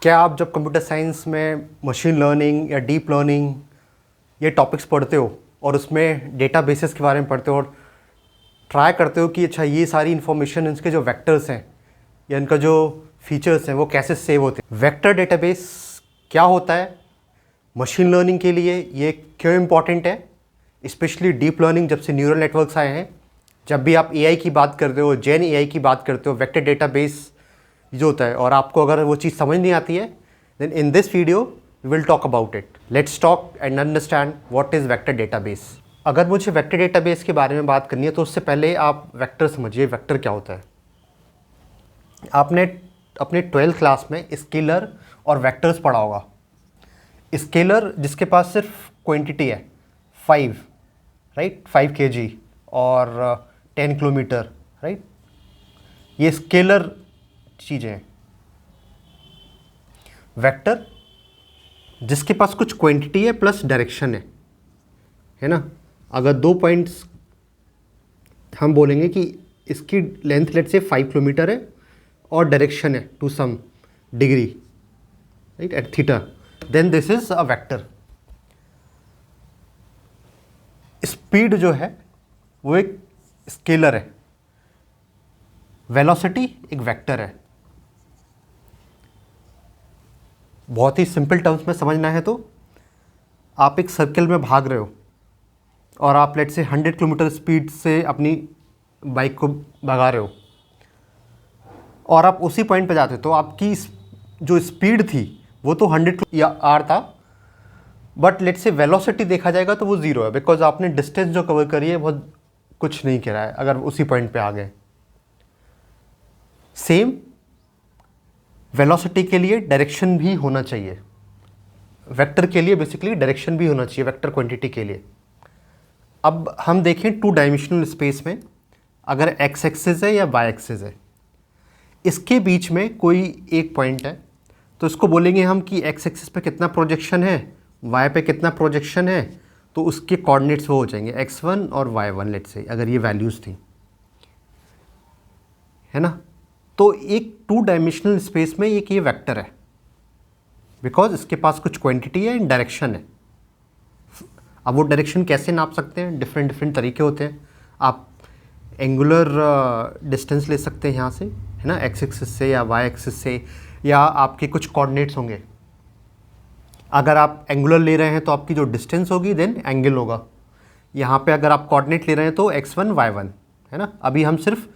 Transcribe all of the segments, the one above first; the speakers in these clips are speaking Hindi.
क्या आप जब कंप्यूटर साइंस में मशीन लर्निंग या डीप लर्निंग ये टॉपिक्स पढ़ते हो और उसमें डेटाबेसेस के बारे में पढ़ते हो और ट्राई करते हो कि अच्छा ये सारी इन्फॉर्मेशन इनके जो वेक्टर्स हैं या इनका जो फीचर्स हैं वो कैसे सेव होते हैं? वेक्टर डेटाबेस क्या होता है मशीन लर्निंग के लिए, ये क्यों इम्पॉर्टेंट है, स्पेशली डीप लर्निंग जब से न्यूरल नेटवर्क्स आए हैं। जब भी आप एआई की बात करते हो, जेन एआई की बात करते हो, वेक्टर डेटाबेस जो होता है, और आपको अगर वो चीज़ समझ नहीं आती है, then in this video we will talk about it. Let's talk and understand what is vector database. अगर मुझे वेक्टर डेटाबेस के बारे में बात करनी है तो उससे पहले आप वेक्टर समझिए, वेक्टर क्या होता है। आपने अपने 12th क्लास में स्केलर और वेक्टर्स पढ़ा होगा। स्केलर जिसके पास सिर्फ क्वांटिटी है 5, राइट, 5 kg और 10 किलोमीटर, राइट, ये स्केलर चीज़ें हैं। वेक्टर जिसके पास कुछ क्वांटिटी है प्लस डायरेक्शन है ना। अगर 2 पॉइंट्स हम बोलेंगे कि इसकी लेंथ लेट से 5 किलोमीटर है और डायरेक्शन है to some degree, right, at theta, then this is a vector. Speed जो है वो एक स्केलर है, वेलोसिटी एक वेक्टर है। बहुत ही सिंपल टर्म्स में समझना है तो आप एक सर्कल में भाग रहे हो और आप लेट से 100 किलोमीटर स्पीड से अपनी बाइक को भगा रहे हो और आप उसी पॉइंट पे जाते हो, तो आपकी जो स्पीड थी वो तो 100 या आर था, बट लेट से वेलोसिटी देखा जाएगा तो वो ज़ीरो है, बिकॉज आपने डिस्टेंस जो कवर करी है बहुत कुछ नहीं करा है अगर उसी पॉइंट पे आ गए। सेम वेलोसिटी के लिए डायरेक्शन भी होना चाहिए, वेक्टर के लिए बेसिकली डायरेक्शन भी होना चाहिए, वेक्टर क्वांटिटी के लिए। अब हम देखें 2 डायमेंशनल स्पेस में, अगर एक्स एक्सिस है या वाई एक्सिस है, इसके बीच में कोई एक पॉइंट है, तो इसको बोलेंगे हम कि एक्स एक्सिस पे कितना प्रोजेक्शन है, वाई पे कितना प्रोजेक्शन है, तो उसके कोऑर्डिनेट्स वो हो जाएंगे x1 और y1, लेट से अगर ये वैल्यूज़ थी, है ना। तो एक 2 डायमेंशनल स्पेस में एक ये वेक्टर है, बिकॉज इसके पास कुछ क्वांटिटी है, डायरेक्शन है। अब वो डायरेक्शन कैसे नाप सकते हैं, डिफरेंट तरीके होते हैं। आप एंगुलर डिस्टेंस ले सकते हैं यहाँ से, है ना, एक्स एक्सिस से या वाई एक्सिस से, या आपके कुछ कोऑर्डिनेट्स होंगे। अगर आप एंगुलर ले रहे हैं तो आपकी जो डिस्टेंस होगी देन एंगल होगा। यहाँ पे अगर आप कोऑर्डिनेट ले रहे हैं तो x1 y1, है ना। अभी हम सिर्फ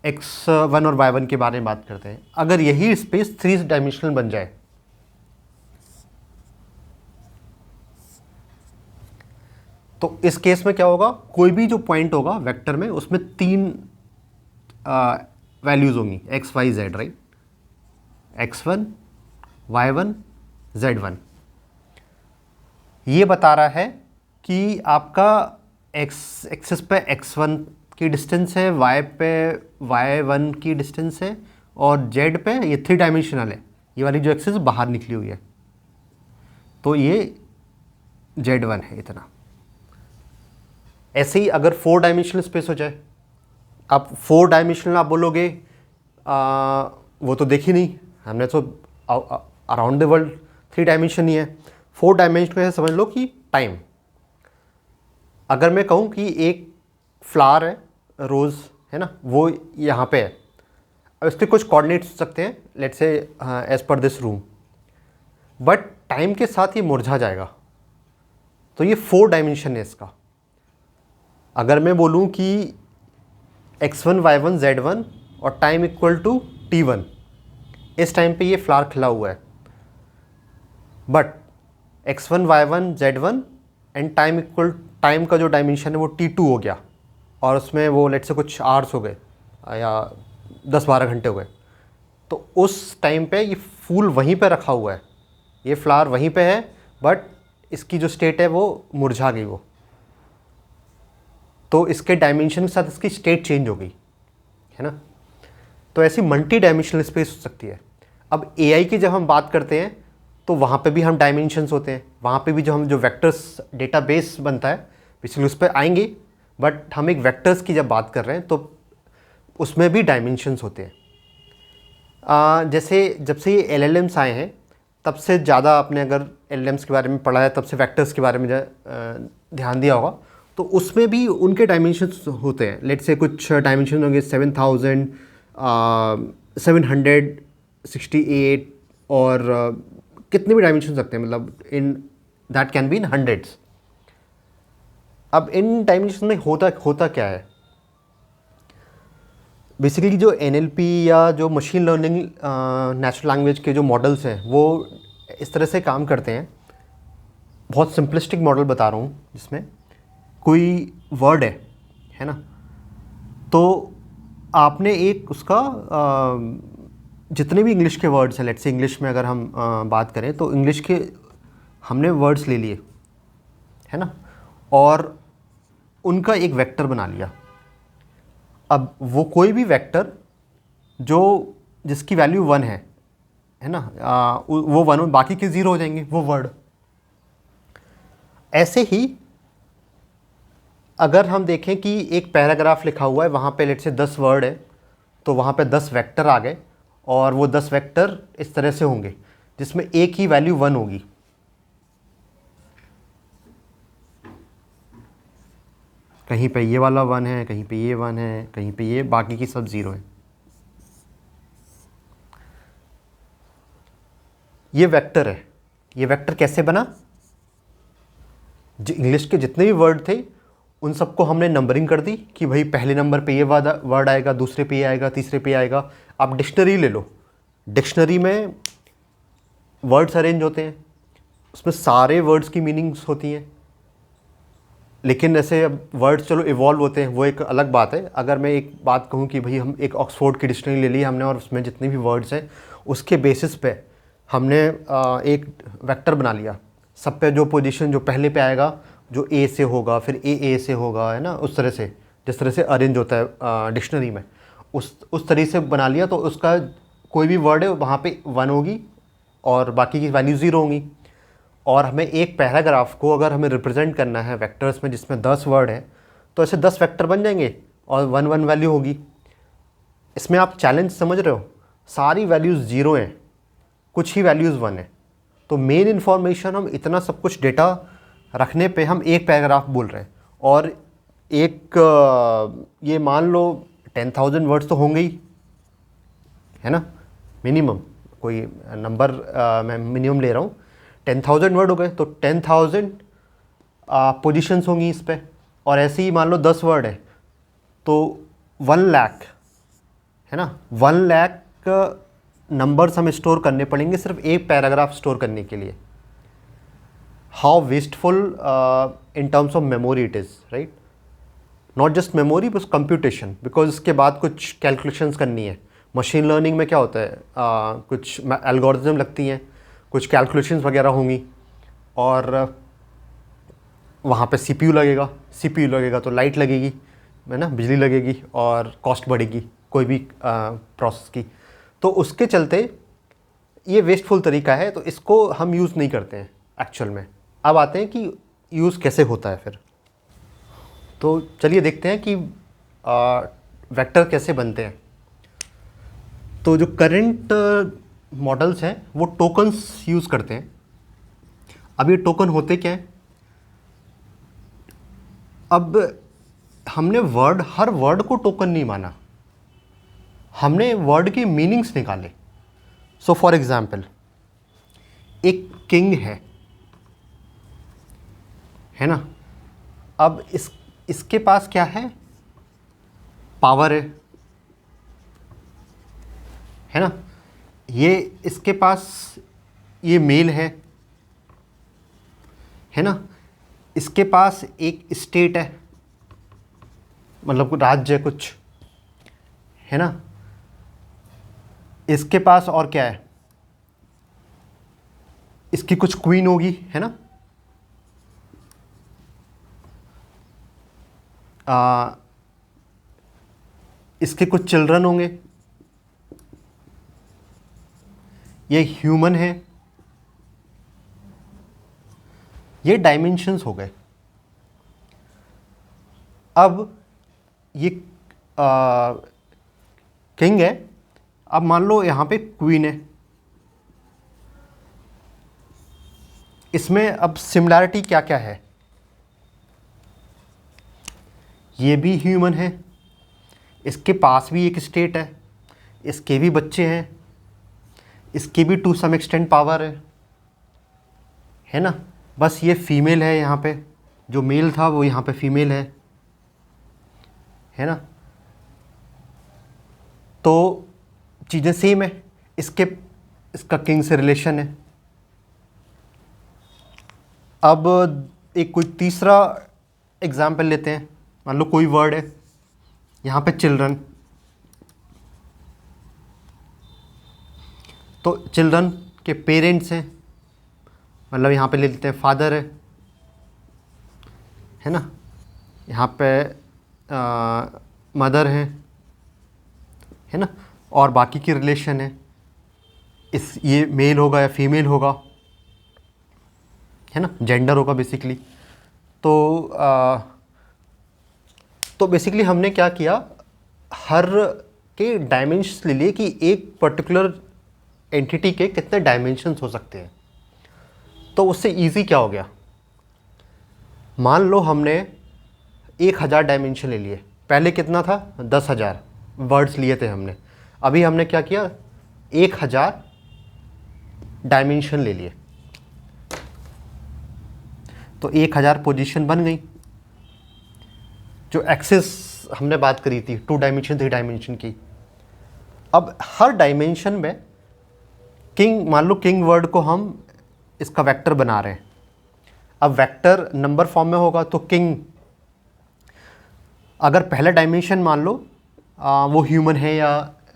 x1 और y1 के बारे में बात करते हैं। अगर यही स्पेस 3 डायमेंशनल बन जाए तो इस केस में क्या होगा, कोई भी जो पॉइंट होगा वेक्टर में उसमें 3 वैल्यूज़ होंगी, x y z, right, x1 y1 z1। ये बता रहा है कि आपका x एक्सिस पे x1 की डिस्टेंस है, y पे y1 की डिस्टेंस है, और z पे ये 3 डायमेंशनल है, ये वाली जो एक्सिस बाहर निकली हुई है, तो ये z1 है इतना। ऐसे ही अगर 4 डायमेंशनल स्पेस हो जाए, आप 4 डायमेंशनल आप बोलोगे वो तो देखी नहीं हमने, तो अराउंड द वर्ल्ड 3 डायमेंशन ही है। 4 डायमेंशन को ऐसे समझ लो कि टाइम। अगर मैं कहूँ कि एक फ्लावर है, रोज़, है ना, वो यहाँ पे है, अब इसके कुछ कोऑर्डिनेट्स हो सकते हैं, let's say as per this room, but time के साथ ये मुरझा जाएगा, तो ये 4 डायमेंशन है इसका। अगर मैं बोलूँ कि x1 y1 z1 और टाइम इक्वल टू t1, इस टाइम पे ये फ्लावर खिला हुआ है, but x1 y1 z1 and time equal, time का जो डायमेंशन है वो t2 हो गया, और उसमें वो लेट से कुछ आवर्स हो गए या 10-12 घंटे हो गए, तो उस टाइम पे ये फूल वहीं पे रखा हुआ है, ये फ्लावर वहीं पे है, बट इसकी जो स्टेट है वो मुरझा गई वो, तो इसके डायमेंशन के साथ इसकी स्टेट चेंज हो गई, है ना। तो ऐसी मल्टी डायमेंशनल स्पेस हो सकती है। अब एआई की जब हम बात करते हैं तो वहाँ पे भी हम डायमेंशंस होते हैं, वहाँ पे भी जो वेक्टर्स डेटाबेस बनता है, पिछले उस पर आएंगे, बट हम एक वेक्टर्स की जब बात कर रहे हैं तो उसमें भी डायमेंशंस होते हैं। जैसे जब से ये एलएलएम्स आए हैं तब से ज़्यादा आपने अगर एलएलएम्स के बारे में पढ़ा है, तब से वेक्टर्स के बारे में ध्यान दिया होगा, तो उसमें भी उनके डायमेंशंस होते हैं। लेट्स से कुछ डायमेंशन होंगे 7000, 768 और कितने भी डायमेंशन सकते हैं, मतलब in that can be in hundreds. अब इन डायमेंशन में होता क्या है, बेसिकली जो NLP या जो मशीन लर्निंग नेचुरल लैंग्वेज के जो मॉडल्स हैं वो इस तरह से काम करते हैं। बहुत सिंपलिस्टिक मॉडल बता रहा हूँ, जिसमें कोई वर्ड है ना, तो आपने एक उसका जितने भी इंग्लिश के वर्ड्स हैं, लेट्स से इंग्लिश में अगर हम बात करें तो इंग्लिश के हमने वर्ड्स ले लिए है ना, और उनका एक वेक्टर बना लिया। अब वो कोई भी वेक्टर जो जिसकी वैल्यू 1 है ना, वो 1 और बाकी के 0 हो जाएंगे वो वर्ड। ऐसे ही अगर हम देखें कि एक पैराग्राफ लिखा हुआ है, वहाँ पे लेट्स से 10 वर्ड है, तो वहाँ पे 10 वेक्टर आ गए, और वो 10 वेक्टर इस तरह से होंगे जिसमें एक ही वैल्यू 1 होगी। कहीं पे ये वाला 1 है, कहीं पे ये 1 है, कहीं पे ये, बाकी की सब 0 है। ये वेक्टर है। ये वेक्टर कैसे बना, इंग्लिश के जितने भी वर्ड थे उन सबको हमने नंबरिंग कर दी कि भाई पहले नंबर पे ये वर्ड आएगा, दूसरे पे ये आएगा, तीसरे पे आएगा। आप डिक्शनरी ले लो, डिक्शनरी में वर्ड्स अरेंज होते हैं, उसमें सारे वर्ड्स की मीनिंग्स होती हैं। लेकिन ऐसे वर्ड्स चलो इवॉल्व होते हैं, वो एक अलग बात है। अगर मैं एक बात कहूँ कि भाई हम एक ऑक्सफोर्ड की डिक्शनरी ले ली हमने, और उसमें जितने भी वर्ड्स हैं उसके बेसिस पे हमने एक वेक्टर बना लिया। सब पे जो पोजीशन जो पहले पे आएगा, जो ए से होगा, फिर ए से होगा, है ना, उस तरह से जिस तरह से अरेंज होता है डिक्शनरी में, उस तरह से बना लिया। तो उसका कोई भी वर्ड है वहाँ पे 1 होगी और बाकी की वैल्यू 0 होंगी। और हमें एक पैराग्राफ को अगर हमें रिप्रेजेंट करना है वेक्टर्स में जिसमें 10 वर्ड है, तो ऐसे 10 वेक्टर बन जाएंगे और 1 वैल्यू होगी। इसमें आप चैलेंज समझ रहे हो, सारी वैल्यूज़ 0 हैं, कुछ ही वैल्यूज़ 1 है। तो मेन इन्फॉर्मेशन, हम इतना सब कुछ डेटा रखने पे हम एक पैराग्राफ बोल रहे हैं, और ये मान लो 10,000 वर्ड्स तो होंगे ही, है ना, मिनिमम। कोई नंबर मैं मिनिमम ले रहा हूँ, 10,000 वर्ड हो गए तो 10,000 पोजीशंस होंगी इस पे। और ऐसे ही मान लो 10 वर्ड है तो 1 लाख, है ना, 1 लाख नंबर्स हमें स्टोर करने पड़ेंगे सिर्फ एक पैराग्राफ स्टोर करने के लिए। How wasteful in terms of memory it is, right. Not just memory बस कंप्यूटेशन, बिकॉज इसके बाद कुछ कैलकुलेशंस करनी है। मशीन लर्निंग में क्या होता है, कुछ एल्गोरिथम लगती हैं, कुछ कैलकुलेशंस वगैरह होंगी, और वहाँ पे सीपीयू लगेगा तो लाइट लगेगी, है ना, बिजली लगेगी, और कॉस्ट बढ़ेगी कोई भी प्रोसेस की। तो उसके चलते ये वेस्टफुल तरीका है, तो इसको हम यूज़ नहीं करते हैं एक्चुअल में। अब आते हैं कि यूज़ कैसे होता है फिर। तो चलिए देखते हैं कि वेक्टर कैसे बनते हैं। तो जो करंट मॉडल्स हैं वो टोकन्स यूज़ करते हैं। अब ये टोकन होते क्या हैं, अब हमने हर वर्ड को टोकन नहीं माना, हमने वर्ड की मीनिंग्स निकाले। सो फॉर एग्जाम्पल, एक किंग है ना, अब इसके पास क्या है, पावर है ना, ये इसके पास ये मेल है ना, इसके पास एक स्टेट है, मतलब राज्य कुछ, है ना, इसके पास और क्या है, इसकी कुछ क्वीन होगी, है ना, इसके कुछ चिल्ड्रन होंगे, ये ह्यूमन है। ये डायमेंशंस हो गए। अब ये किंग है, अब मान लो यहाँ पे क्वीन है, इसमें अब सिमिलैरिटी क्या क्या है, ये भी ह्यूमन है, इसके पास भी एक स्टेट है, इसके भी बच्चे हैं, इसकी भी टू सम एक्सटेंट पावर है ना। बस ये फीमेल है, यहाँ पे जो मेल था वो यहाँ पे फीमेल है ना। तो चीज़ें सेम है, इसका किंग से रिलेशन है। अब एक कोई तीसरा एग्जाम्पल लेते हैं, मान लो कोई वर्ड है, यहाँ पे चिल्ड्रन, तो चिल्ड्रन के पेरेंट्स हैं, मतलब यहाँ पे ले लेते हैं फादर है ना, यहाँ पे मदर है ना, और बाकी की रिलेशन है, ये मेल होगा या फीमेल होगा, है ना, जेंडर होगा बेसिकली। तो बेसिकली हमने क्या किया, हर के डायमेंशंस ले लिए कि एक पर्टिकुलर एंटिटी के कितने डायमेंशंस हो सकते हैं। तो उससे इजी क्या हो गया, मान लो हमने 1000 डायमेंशन ले लिए, पहले कितना था 10,000 वर्ड्स लिए थे हमने, अभी हमने क्या किया 1000 डायमेंशन ले लिए, तो 1000 पोजीशन बन गई। जो एक्सेस हमने बात करी थी 2 डायमेंशन 3 डायमेंशन की, अब हर डायमेंशन में किंग, मान लो किंग वर्ड को हम इसका वेक्टर बना रहे हैं, अब वेक्टर नंबर फॉर्म में होगा, तो किंग अगर पहला डायमेंशन मान लो वो ह्यूमन है या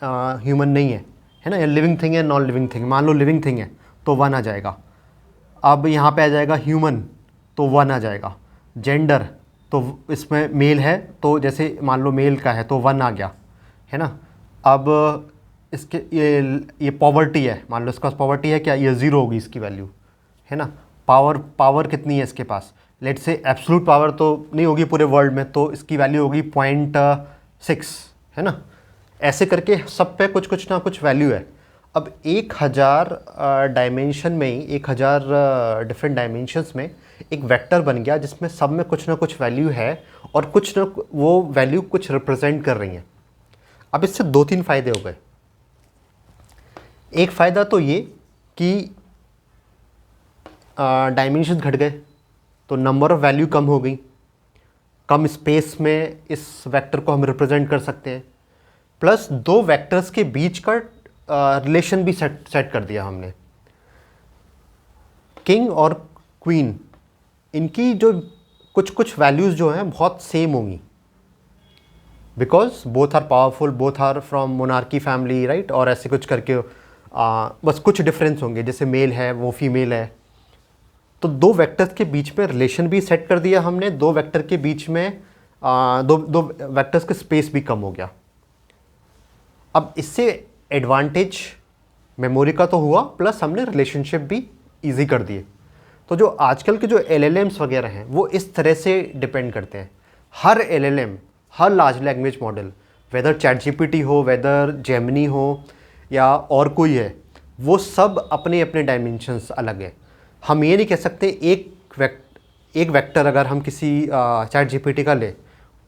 ह्यूमन नहीं है ना, या लिविंग थिंग है नॉन लिविंग थिंग, मान लो लिविंग थिंग है तो 1 आ जाएगा। अब यहाँ पे आ जाएगा ह्यूमन तो 1 आ जाएगा, जेंडर तो इसमें मेल है तो जैसे मान लो मेल का है तो 1 आ गया, है ना। अब इसके ये पॉवर्टी है, मान लो इसके पास पॉवर्टी है क्या, ये 0 होगी इसकी वैल्यू, है ना। पावर कितनी है इसके पास, लेट से एब्सोल्यूट पावर तो नहीं होगी पूरे वर्ल्ड में, तो इसकी वैल्यू होगी 0.6, है ना। ऐसे करके सब पे कुछ ना कुछ वैल्यू है। अब 1000 डायमेंशन में ही 1000 डिफरेंट डायमेंशंस में एक वेक्टर बन गया जिसमें सब में कुछ ना कुछ वैल्यू है और कुछ ना वो वैल्यू कुछ रिप्रेजेंट कर रही हैं। अब इससे 2-3 फ़ायदे हो गए। एक फ़ायदा तो ये कि डायमेंशन घट गए तो नंबर ऑफ़ वैल्यू कम हो गई, कम स्पेस में इस वेक्टर को हम रिप्रेजेंट कर सकते हैं, प्लस 2 वेक्टर्स के बीच का रिलेशन भी सेट कर दिया हमने। किंग और क्वीन इनकी जो कुछ वैल्यूज़ जो हैं बहुत सेम होंगी, because both are powerful, both are from monarchy family, right, और ऐसे कुछ करके बस कुछ डिफरेंस होंगे, जैसे मेल है वो फीमेल है। तो 2 वेक्टर्स के बीच में रिलेशन भी सेट कर दिया हमने, 2 वेक्टर के बीच में दो वेक्टर्स के स्पेस भी कम हो गया। अब इससे एडवांटेज मेमोरी का तो हुआ, प्लस हमने रिलेशनशिप भी इजी कर दिए। तो जो आजकल के जो LLMs वगैरह हैं वो इस तरह से डिपेंड करते हैं। हर LLM, हर large language model, whether ChatGPT हो, वेदर जेमिनी हो या और कोई है, वो सब अपने अपने डायमेंशंस अलग है। हम ये नहीं कह सकते एक वेक्टर अगर हम किसी ChatGPT का ले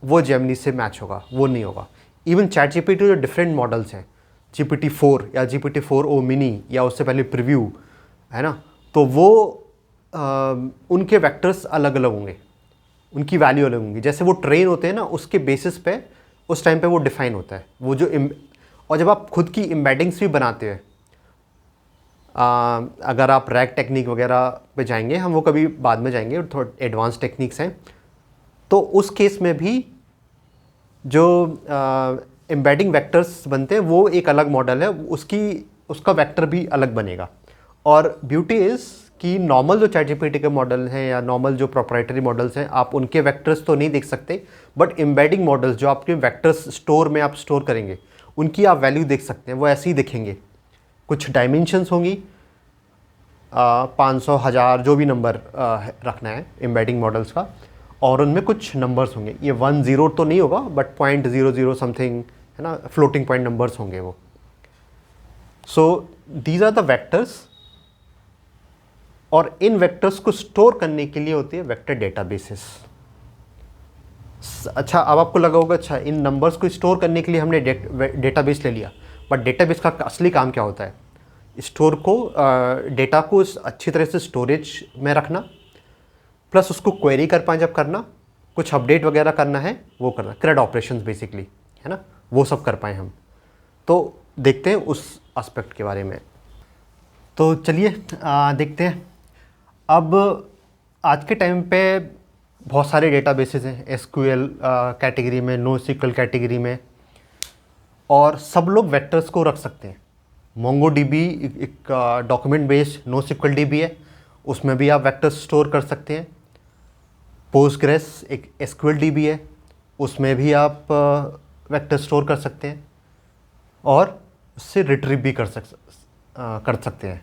वो जेमिनी से मैच होगा, वो नहीं होगा। इवन ChatGPT जो डिफरेंट मॉडल्स हैं, GPT-4 या GPT-4o मिनी या उससे पहले प्रीव्यू, है ना, तो वो उनके वेक्टर्स अलग अलग होंगे, उनकी वैल्यू अलग होंगी। जैसे वो ट्रेन होते हैं ना, उसके बेसिस पे उस टाइम पे वो डिफ़ाइन होता है वो जो और जब आप खुद की एम्बेडिंग्स भी बनाते हैं, अगर आप रैग टेक्निक वगैरह पे जाएंगे, हम वो कभी बाद में जाएंगे, थोड़ा एडवांस टेक्निक्स हैं, तो उस केस में भी जो एम्बेडिंग वेक्टर्स बनते हैं वो एक अलग मॉडल है, उसका वेक्टर भी अलग बनेगा। और ब्यूटी इज़ कि नॉर्मल जो ChatGPT के मॉडल हैं या नॉर्मल जो प्रोप्राइटरी मॉडल्स हैं, आप उनके वेक्टर्स तो नहीं देख सकते, बट एम्बेडिंग मॉडल्स जो आपके वेक्टर्स स्टोर में आप स्टोर करेंगे उनकी आप वैल्यू देख सकते हैं, वो ऐसे ही दिखेंगे। कुछ डायमेंशंस होंगी, 500, 1000 जो भी नंबर रखना है एम्बेडिंग मॉडल्स का, और उनमें कुछ नंबर्स होंगे। ये 10 तो नहीं होगा, बट 0.00 समथिंग, है ना, फ्लोटिंग पॉइंट नंबर्स होंगे वो। So these are the vectors, और इन वेक्टर्स को स्टोर करने के लिए होती है वेक्टर डेटाबेसेस। अच्छा, अब आपको लगा होगा अच्छा इन नंबर्स को स्टोर करने के लिए हमने डेटाबेस ले लिया, बट डेटाबेस का असली काम क्या होता है? स्टोर को डेटा को अच्छी तरह से स्टोरेज में रखना, प्लस उसको क्वेरी कर पाएँ जब करना, कुछ अपडेट वगैरह करना है वो करना, क्रेड ऑपरेशंस बेसिकली, है ना, वो सब कर पाएँ हम। तो देखते हैं उस एस्पेक्ट के बारे में। तो चलिए देखते हैं। अब आज के टाइम पे बहुत सारे डेटाबेसेस हैं, एसक्यूएल कैटेगरी में, नो एसक्यूएल कैटेगरी में, और सब लोग वेक्टर्स को रख सकते हैं। मोंगोडीबी एक document based no SQL DB है, उसमें भी आप वेक्टर्स स्टोर कर सकते हैं। पोस्टग्रेस एक एसक्यूएल डीबी है, उसमें भी आप वेक्टर स्टोर कर सकते हैं और उससे रिट्रीव भी कर सकते हैं।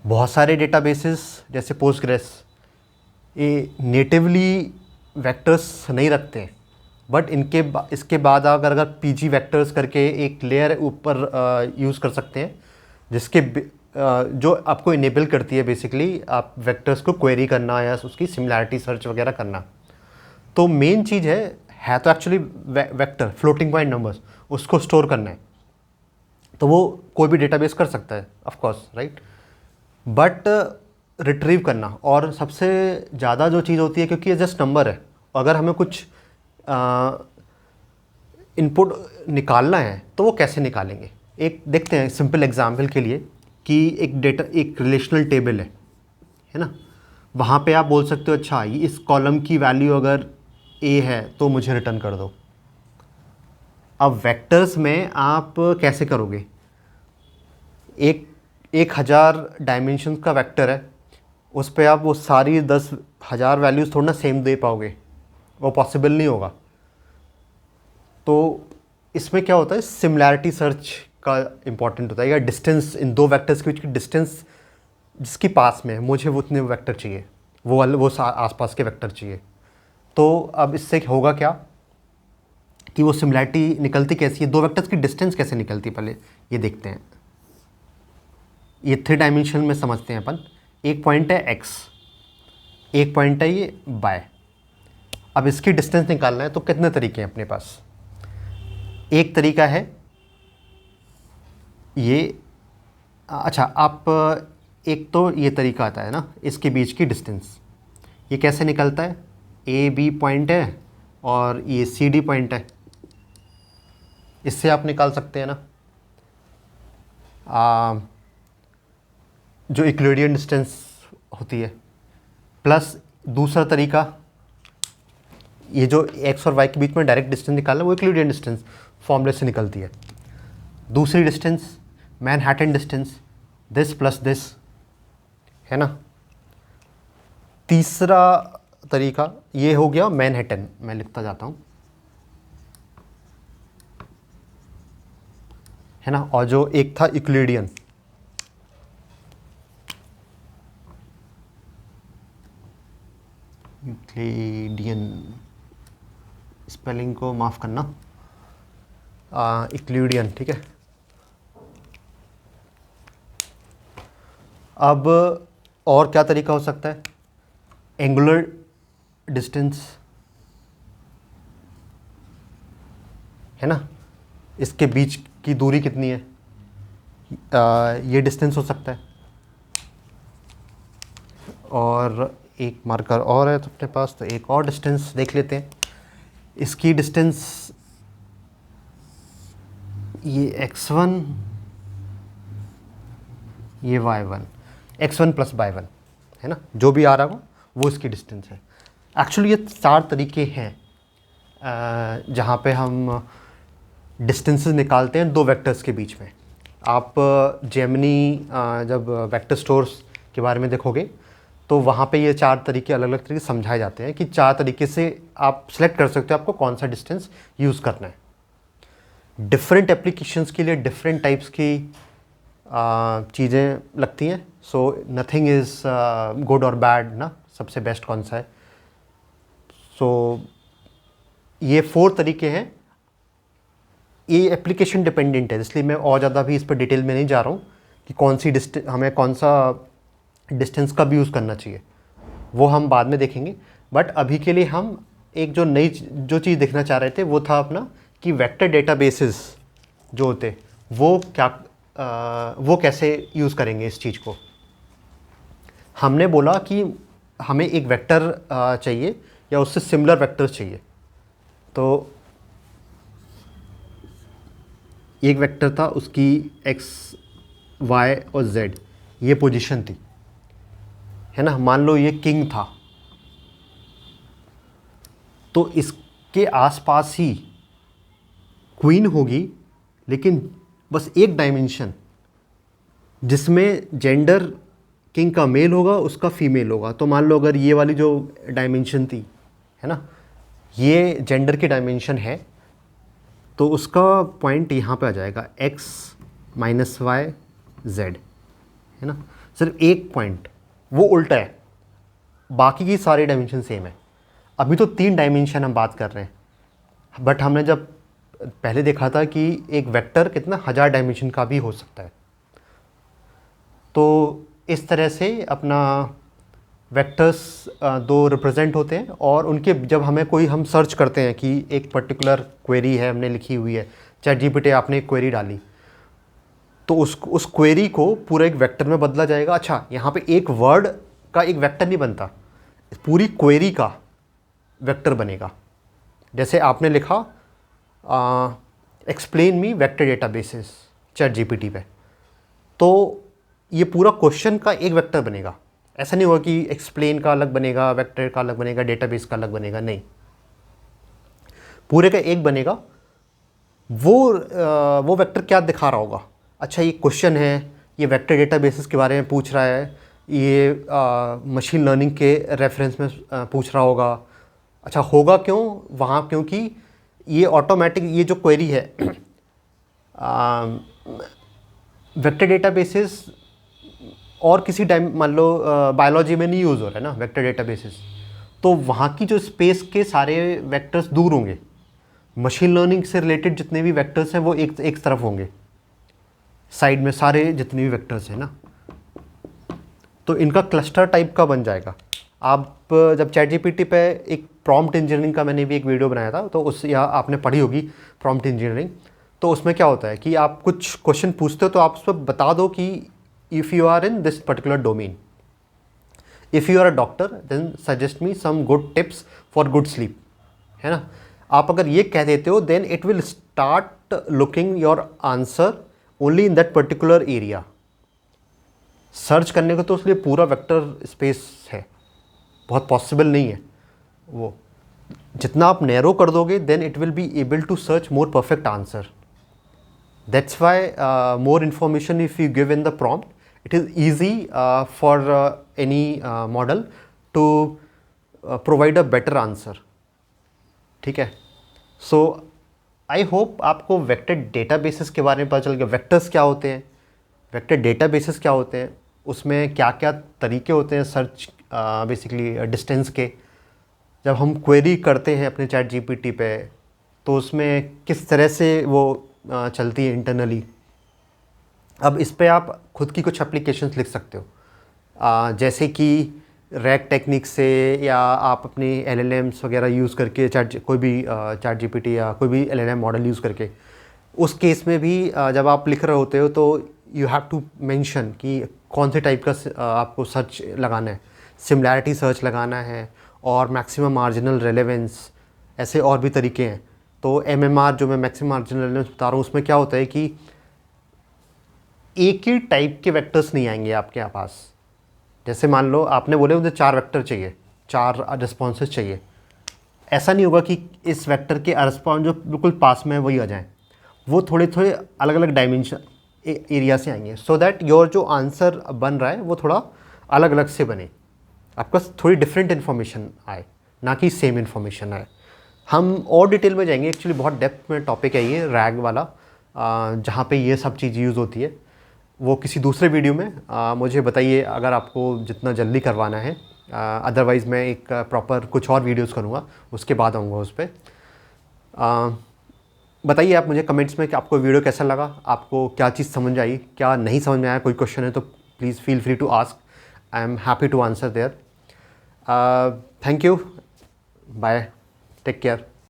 बहुत सारे डेटाबेसेस जैसे पोस्टग्रेस ये नेटिवली वेक्टर्स नहीं रखते, बट इसके बाद अगर पीजी वेक्टर्स करके एक लेयर ऊपर यूज़ कर सकते हैं, जिसके जो आपको इनेबल करती है बेसिकली आप वेक्टर्स को क्वेरी करना या उसकी सिमिलैरिटी सर्च वगैरह करना। तो मेन चीज़ है तो actually vector, floating point numbers, उसको स्टोर करना है। तो वो कोई भी डेटाबेस कर सकता है of course, right, but retrieve करना, और सबसे ज़्यादा जो चीज़ होती है, क्योंकि ये जस्ट नंबर है, अगर हमें कुछ इनपुट निकालना है तो वो कैसे निकालेंगे। एक देखते हैं सिंपल एग्जांपल के लिए कि एक रिलेशनल टेबल है ना, वहाँ पे आप बोल सकते हो अच्छा इस कॉलम की वैल्यू अगर ए है तो मुझे रिटर्न कर दो। अब वेक्टर्स में आप कैसे करोगे? एक 1000 डायमेंशन का वेक्टर है, उस पर आप वो सारी 10,000 वैल्यूज़ थोड़ा ना सेम दे पाओगे, वो पॉसिबल नहीं होगा। तो इसमें क्या होता है, सिमिलैरिटी सर्च का इम्पॉर्टेंट होता है, या डिस्टेंस इन दो वेक्टर्स के बीच की डिस्टेंस जिसकी पास में है, मुझे वो उतने वेक्टर चाहिए, वो आसपास के वेक्टर चाहिए। तो अब इससे होगा क्या कि वो सिमिलैरिटी निकलती कैसी है, दो वेक्टर्स की डिस्टेंस कैसे निकलती, पहले ये देखते हैं। ये 3 डायमेंशन में समझते हैं अपन। एक पॉइंट है x, एक पॉइंट है ये y। अब इसकी डिस्टेंस निकालना है तो कितने तरीके हैं अपने पास? एक तरीका है ये, अच्छा आप एक तो ये तरीका आता है ना, इसके बीच की डिस्टेंस ये कैसे निकलता है, ए बी पॉइंट है और ये सी डी पॉइंट है, इससे आप निकाल सकते हैं ना। जो यूक्लिडियन डिस्टेंस होती है, प्लस दूसरा तरीका ये जो x और y के बीच में डायरेक्ट डिस्टेंस निकालना, वो यूक्लिडियन डिस्टेंस फॉर्मूले से निकलती है। दूसरी distance Manhattan distance, this plus this, है ना। तीसरा तरीका ये हो गया मैनहट्टन, मैं लिखता जाता हूँ, है ना। और जो एक था यूक्लिडियन, स्पेलिंग को माफ़ करना, यूक्लिडियन, ठीक है। अब और क्या तरीका हो सकता है, एंगुलर डिस्टेंस, है ना, इसके बीच की दूरी कितनी है, ये डिस्टेंस हो सकता है। और एक मार्कर और है तो अपने पास, तो एक और डिस्टेंस देख लेते हैं। इसकी डिस्टेंस ये x1, ये y1, x1 प्लस y1, है ना, जो भी आ रहा हो वो इसकी डिस्टेंस है। एक्चुअली ये 4 तरीके हैं जहाँ पे हम डिस्टेंसेस निकालते हैं दो वेक्टर्स के बीच में। आप जेमिनी जब वेक्टर स्टोर्स के बारे में देखोगे तो वहाँ पे ये 4 तरीके अलग अलग तरीके समझाए जाते हैं कि 4 तरीके से आप सेलेक्ट कर सकते हो आपको कौन सा डिस्टेंस यूज़ करना है। डिफरेंट एप्लीकेशंस के लिए डिफरेंट टाइप्स की चीज़ें लगती हैं। सो नथिंग इज़ गुड और बैड ना, सबसे बेस्ट कौन सा है। सो ये 4 तरीके हैं ये एप्लीकेशन डिपेंडेंट है, इसलिए मैं और ज़्यादा भी इस पर डिटेल में नहीं जा रहा हूँ कि कौन सी हमें कौन सा डिस्टेंस कब यूज़ करना चाहिए, वो हम बाद में देखेंगे। बट अभी के लिए हम एक जो नई जो चीज़ देखना चाह रहे थे वो था अपना कि वेक्टर डेटाबेसेस जो होते वो क्या वो कैसे यूज़ करेंगे इस चीज़ को। हमने बोला कि हमें एक वेक्टर चाहिए या उससे सिमिलर वेक्टर्स चाहिए। तो एक वेक्टर था, उसकी x, y और z ये पोजीशन थी, है ना। मान लो ये किंग था, तो इसके आसपास ही क्वीन होगी, लेकिन बस एक डायमेंशन जिसमें जेंडर किंग का मेल होगा, उसका फीमेल होगा। तो मान लो अगर ये वाली जो डायमेंशन थी, है ना, ये जेंडर की डायमेंशन है, तो उसका पॉइंट यहाँ पे आ जाएगा x माइनस वाई जेड, है ना। सिर्फ एक पॉइंट वो उल्टा है, बाकी की सारी डायमेंशन सेम है। अभी तो 3 डायमेंशन हम बात कर रहे हैं, बट हमने जब पहले देखा था कि एक वेक्टर कितना 1000 डायमेंशन का भी हो सकता है। तो इस तरह से अपना वेक्टर्स दो रिप्रेजेंट होते हैं, और उनके जब हम सर्च करते हैं कि एक पर्टिकुलर क्वेरी है हमने लिखी हुई है, ChatGPT आपने एक क्वेरी डाली, तो उस क्वेरी को पूरा एक वेक्टर में बदला जाएगा। अच्छा, यहाँ पे एक वर्ड का एक वेक्टर नहीं बनता, पूरी क्वेरी का वेक्टर बनेगा। जैसे आपने लिखा explain me vector databases ChatGPT पे, तो ये पूरा क्वेश्चन का एक वेक्टर बनेगा। ऐसा नहीं होगा कि एक्सप्लेन का अलग बनेगा, वेक्टर का अलग बनेगा, डेटाबेस का अलग बनेगा, नहीं, पूरे का एक बनेगा। वो वेक्टर क्या दिखा रहा होगा? अच्छा, ये क्वेश्चन है, ये वेक्टर डेटाबेसेस के बारे में पूछ रहा है, ये मशीन लर्निंग के रेफरेंस में पूछ रहा होगा। अच्छा, होगा क्यों वहाँ? क्योंकि ये ऑटोमेटिक ये जो क्वेरी है वेक्टर डेटाबेसेस और किसी टाइम मान लो बायोलॉजी में नहीं यूज़ हो रहा है ना वेक्टर डेटाबेसेस, तो वहाँ की जो स्पेस के सारे वेक्टर्स दूर होंगे। मशीन लर्निंग से रिलेटेड जितने भी वेक्टर्स हैं वो एक तरफ होंगे, साइड में सारे जितने भी वेक्टर्स हैं ना, तो इनका क्लस्टर टाइप का बन जाएगा। आप जब ChatGPT पे एक प्रॉम्प्ट इंजीनियरिंग का मैंने भी एक वीडियो बनाया था, तो उस या आपने पढ़ी होगी प्रॉम्प्ट इंजीनियरिंग, तो उसमें क्या होता है कि आप कुछ क्वेश्चन पूछते हो तो आप उस पर बता दो कि if you are in this particular domain, if you are a doctor then suggest me some good tips for good sleep, है ना। आप अगर ये कह देते हो then it will start looking your answer only in that particular area। Search करने को तो उसके लिए पूरा वेक्टर स्पेस है, बहुत पॉसिबल नहीं है वो। जितना आप नैरो कर दोगे then it will be able to search more perfect answer। That's why more information if you give in the prompt, it is easy for any model to provide a better answer। ठीक है। सो आई होप आपको वेक्टर डेटाबेसेस के बारे में पता चल गया, वेक्टर्स क्या होते हैं, वेक्टर डेटाबेसेस क्या होते हैं, उसमें क्या क्या तरीके होते हैं सर्च बेसिकली डिस्टेंस के। जब हम क्वेरी करते हैं अपने ChatGPT पे, तो उसमें किस तरह से वो चलती है इंटरनली। अब इस पे आप खुद की कुछ एप्लीकेशंस लिख सकते हो, जैसे कि रैग टेक्निक से, या आप अपनी LLMs वगैरह यूज़ करके कोई भी ChatGPT या कोई भी LLM मॉडल यूज़ करके, उस केस में भी जब आप लिख रहे होते हो तो यू हैव टू मेंशन कि कौन से टाइप का आपको सर्च लगाना है, सिमिलैरिटी सर्च लगाना है और मैक्सिमम मार्जिनल रेलेवेंस, ऐसे और भी तरीके हैं। तो MMR जो मैं मैक्सिमम मार्जिनल रेलेवेंस बता रहा हूँ, उसमें क्या होता है कि एक ही टाइप के वेक्टर्स नहीं आएंगे आपके पास। जैसे मान लो आपने बोले मुझे 4 वेक्टर चाहिए, 4 रिस्पॉन्सेज चाहिए, ऐसा नहीं होगा कि इस वेक्टर के रिस्पॉन्स जो बिल्कुल पास में है वही आ जाएं, वो थोड़े थोड़े अलग अलग डायमेंशन एरिया से आएंगे, सो दैट योर जो आंसर बन रहा है वो थोड़ा अलग अलग से बने, आपके पास थोड़ी डिफरेंट इन्फॉर्मेशन आए, ना कि सेम इन्फॉर्मेशन आए। हम और डिटेल में जाएंगे, एक्चुअली बहुत डेप्थ में टॉपिक है ये रैग वाला, जहाँ पे ये सब चीज़ यूज़ होती है, वो किसी दूसरे वीडियो में मुझे बताइए अगर आपको जितना जल्दी करवाना है। अदरवाइज़ मैं एक प्रॉपर कुछ और वीडियोस करूँगा, उसके बाद आऊँगा उस पर। बताइए आप मुझे कमेंट्स में कि आपको वीडियो कैसा लगा, आपको क्या चीज़ समझ आई, क्या नहीं समझ में आया, कोई क्वेश्चन है तो please feel free to ask, I am happy to answer there. Thank you, bye, take care.